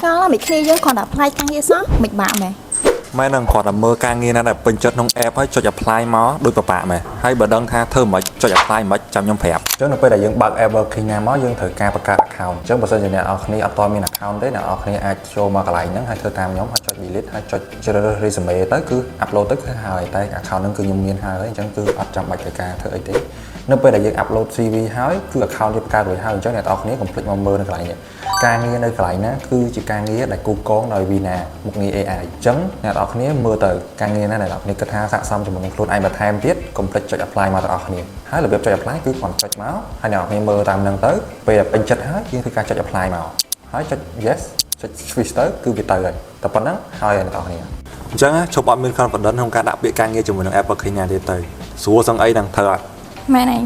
ឆ្ងល់មិនគ្នាយើងគ្រាន់តែ apply ការងារសោះមិនបាក់មែន ម៉ែនឹងគាត់តែមើលការងារណាដែលពេញចិត្តក្នុង app ហើយចុច apply មកដូចប្របាក់មែនហើយបើដឹងថាធ្វើមិនចុច apply មិនចាំខ្ញុំប្រាប់អញ្ចឹងនៅពេលដែលយើងបើក app working ណាមកយើងត្រូវការបង្កើត account អញ្ចឹងបើសិនជាអ្នកនរគ្នាអត់ទាន់មាន account ទេអ្នកនរគ្នាអាចចូលមកកន្លែងហ្នឹងហើយធ្វើតាមខ្ញុំហើយចុច delete ហើយចុចជ្រើសរើស resume ទៅគឺ upload ទៅគឺហើយតែ account ហ្នឹងគឺខ្ញុំមានហើយអញ្ចឹងគឺអត់ចាំបាច់ត្រូវការធ្វើអីទេនៅពេលដែលយើង upload CV ហើយគឺ account យើងបង្កើតរួចហើយអញ្ចឹងអ្នកនរគ្នាកុំភ្លេចមកមើលនៅកន្លែងនេះការងារនៅកន្លែងណាគឺជាការងារដែលគូកងដោយ Vina មុខងារ AI អញ្ចឹងអ្នកនរគ្នាមើលទៅការងារណាដែលអ្នកនរគ្នាគិតថាស័ក្តិសមជាមួយនឹងខ្លួនឯងបន្ថែមទៀតកុំភ្លេចចុច apply មកទាំងអស់គ្នាហើយរបៀបចុច apply គឺគ្រាន់ចុចមកហើយអ្នកនរគ្នាមើលតាមហ្នឹងទៅពេលដែលពេញចិត្តហើយយើងធ្វើការចុច apply មកហើយចុច yes ចុច switch ទៅគឺវាទៅហើយតែប៉ុណ្្នឹងហើយអ្នកនរគ្នាអញ្ចឹងជប់អត់មាន confidence ក្នុងការដាក់ពាក្យការងារជាមួយនឹង app working ណាទៀតទៅស្រួលសឹងអីនឹងធ្វើអត់ មែនឯង